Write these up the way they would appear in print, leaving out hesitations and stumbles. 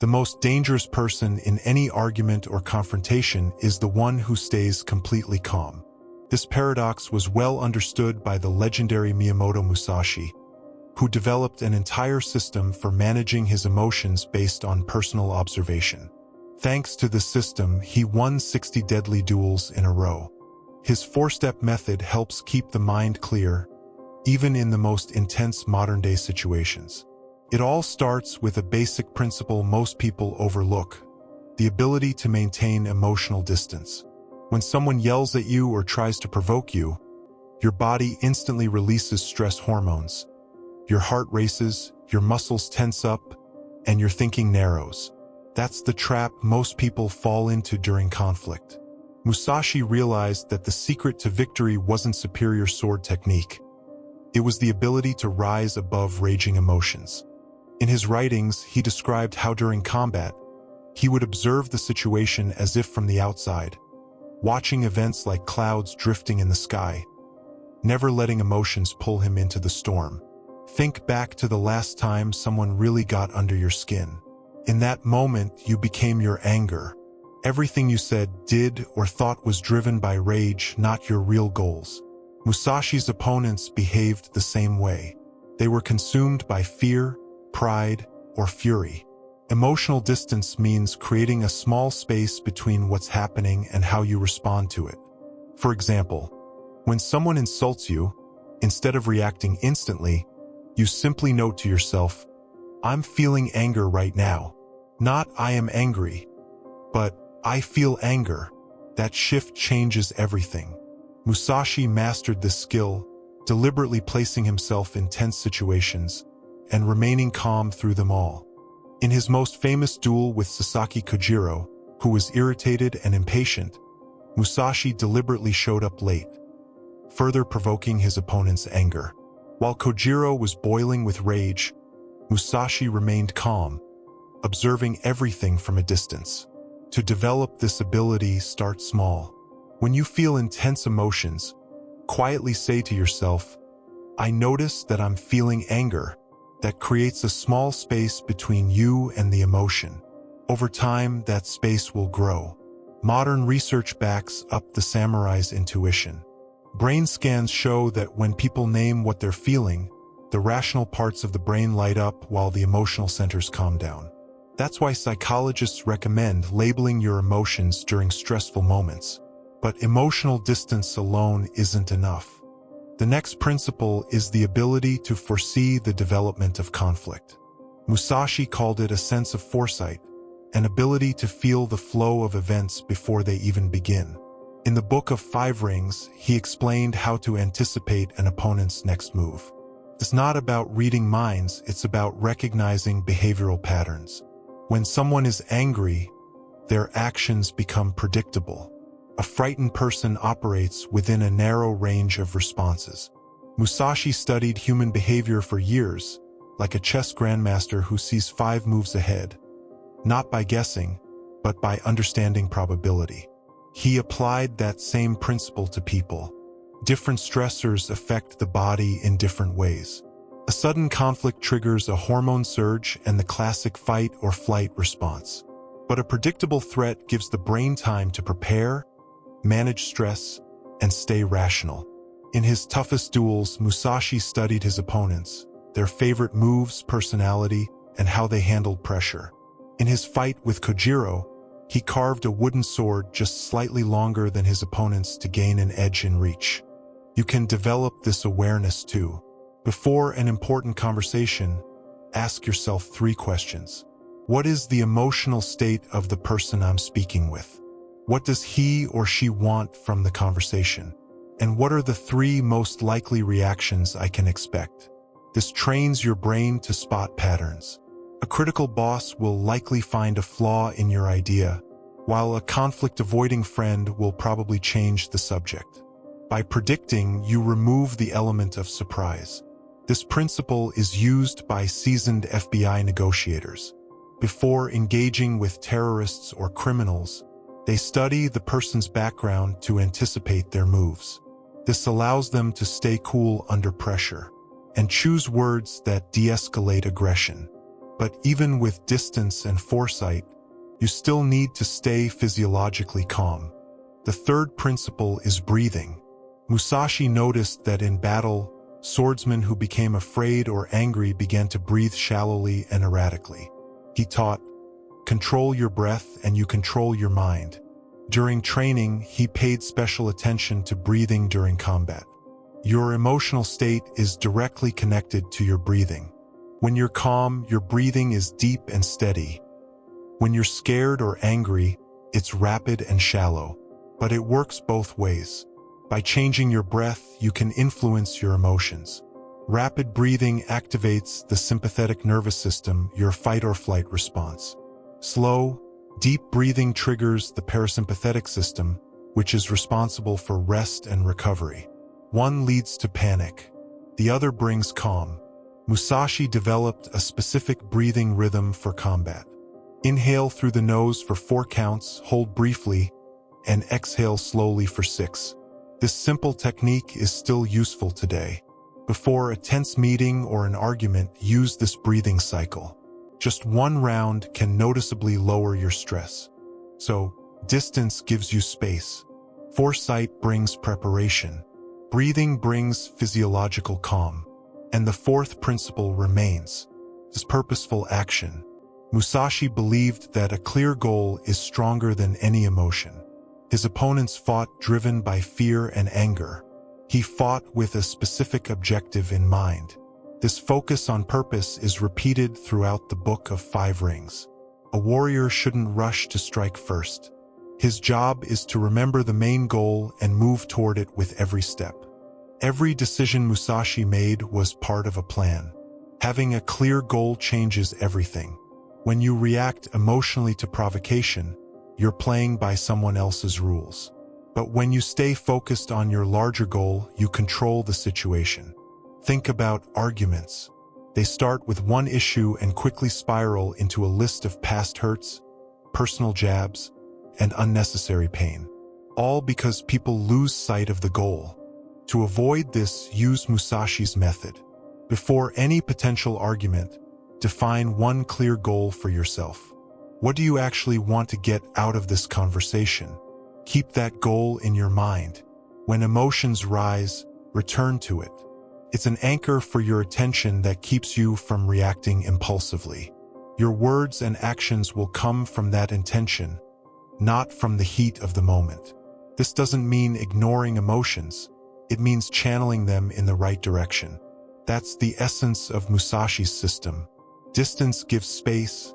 The most dangerous person in any argument or confrontation is the one who stays completely calm. This paradox was well understood by the legendary Miyamoto Musashi, who developed an entire system for managing his emotions based on personal observation. Thanks to this system, he won 60 deadly duels in a row. His four-step method helps keep the mind clear, even in the most intense modern-day situations. It all starts with a basic principle most people overlook: the ability to maintain emotional distance. When someone yells at you or tries to provoke you, your body instantly releases stress hormones. Your heart races, your muscles tense up, and your thinking narrows. That's the trap most people fall into during conflict. Musashi realized that the secret to victory wasn't superior sword technique. It was the ability to rise above raging emotions. In his writings, he described how during combat, he would observe the situation as if from the outside, watching events like clouds drifting in the sky, never letting emotions pull him into the storm. Think back to the last time someone really got under your skin. In that moment, you became your anger. Everything you said, did, or thought was driven by rage, not your real goals. Musashi's opponents behaved the same way. They were consumed by fear, pride, or fury. Emotional distance means creating a small space between what's happening and how you respond to it. For example, when someone insults you, instead of reacting instantly, you simply note to yourself, "I'm feeling anger right now." Not "I am angry," but "I feel anger." That shift changes everything. Musashi mastered this skill, deliberately placing himself in tense situations and remaining calm through them all. In his most famous duel with Sasaki Kojiro, who was irritated and impatient, Musashi deliberately showed up late, further provoking his opponent's anger. While Kojiro was boiling with rage, Musashi remained calm, observing everything from a distance. To develop this ability, start small. When you feel intense emotions, quietly say to yourself, "I notice that I'm feeling anger." That creates a small space between you and the emotion. Over time, that space will grow. Modern research backs up the samurai's intuition. Brain scans show that when people name what they're feeling, the rational parts of the brain light up while the emotional centers calm down. That's why psychologists recommend labeling your emotions during stressful moments. But emotional distance alone isn't enough. The next principle is the ability to foresee the development of conflict. Musashi called it a sense of foresight, an ability to feel the flow of events before they even begin. In the Book of Five Rings, he explained how to anticipate an opponent's next move. It's not about reading minds, it's about recognizing behavioral patterns. When someone is angry, their actions become predictable. A frightened person operates within a narrow range of responses. Musashi studied human behavior for years, like a chess grandmaster who sees 5 moves ahead, not by guessing, but by understanding probability. He applied that same principle to people. Different stressors affect the body in different ways. A sudden conflict triggers a hormone surge and the classic fight or flight response. But a predictable threat gives the brain time to prepare, manage stress, and stay rational. In his toughest duels, Musashi studied his opponents, their favorite moves, personality, and how they handled pressure. In his fight with Kojiro, he carved a wooden sword just slightly longer than his opponent's to gain an edge in reach. You can develop this awareness too. Before an important conversation, ask yourself 3 questions. What is the emotional state of the person I'm speaking with? What does he or she want from the conversation? And what are the 3 most likely reactions I can expect? This trains your brain to spot patterns. A critical boss will likely find a flaw in your idea, while a conflict-avoiding friend will probably change the subject. By predicting, you remove the element of surprise. This principle is used by seasoned FBI negotiators. Before engaging with terrorists or criminals, they study the person's background to anticipate their moves. This allows them to stay cool under pressure and choose words that de-escalate aggression. But even with distance and foresight, you still need to stay physiologically calm. The third principle is breathing. Musashi noticed that in battle, swordsmen who became afraid or angry began to breathe shallowly and erratically. He taught, "Control your breath and you control your mind." During training, he paid special attention to breathing during combat. Your emotional state is directly connected to your breathing. When you're calm, your breathing is deep and steady. When you're scared or angry, it's rapid and shallow. But it works both ways. By changing your breath, you can influence your emotions. Rapid breathing activates the sympathetic nervous system, your fight-or-flight response. Slow, deep breathing triggers the parasympathetic system, which is responsible for rest and recovery. One leads to panic. The other brings calm. Musashi developed a specific breathing rhythm for combat. Inhale through the nose for 4 counts, hold briefly, and exhale slowly for 6. This simple technique is still useful today. Before a tense meeting or an argument, use this breathing cycle. Just one round can noticeably lower your stress. So, distance gives you space. Foresight brings preparation. Breathing brings physiological calm. And the fourth principle remains, is purposeful action. Musashi believed that a clear goal is stronger than any emotion. His opponents fought driven by fear and anger. He fought with a specific objective in mind. This focus on purpose is repeated throughout the Book of 5 Rings. A warrior shouldn't rush to strike first. His job is to remember the main goal and move toward it with every step. Every decision Musashi made was part of a plan. Having a clear goal changes everything. When you react emotionally to provocation, you're playing by someone else's rules. But when you stay focused on your larger goal, you control the situation. Think about arguments. They start with one issue and quickly spiral into a list of past hurts, personal jabs, and unnecessary pain. All because people lose sight of the goal. To avoid this, use Musashi's method. Before any potential argument, define one clear goal for yourself. What do you actually want to get out of this conversation? Keep that goal in your mind. When emotions rise, return to it. It's an anchor for your attention that keeps you from reacting impulsively. Your words and actions will come from that intention, not from the heat of the moment. This doesn't mean ignoring emotions. It means channeling them in the right direction. That's the essence of Musashi's system. Distance gives space,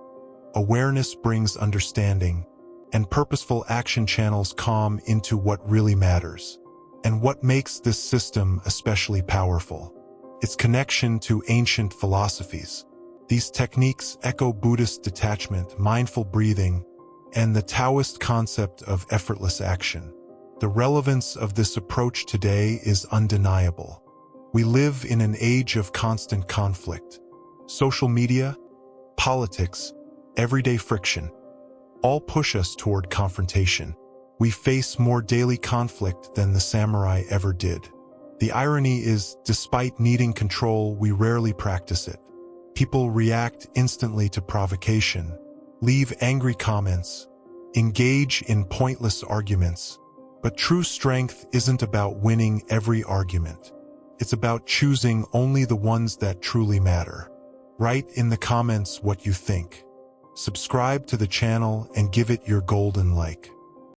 awareness brings understanding, and purposeful action channels calm into what really matters. And what makes this system especially powerful? Its connection to ancient philosophies. These techniques echo Buddhist detachment, mindful breathing, and the Taoist concept of effortless action. The relevance of this approach today is undeniable. We live in an age of constant conflict. Social media, politics, everyday friction, all push us toward confrontation. We face more daily conflict than the samurai ever did. The irony is, despite needing control, we rarely practice it. People react instantly to provocation, leave angry comments, engage in pointless arguments. But true strength isn't about winning every argument. It's about choosing only the ones that truly matter. Write in the comments what you think. Subscribe to the channel and give it your golden like.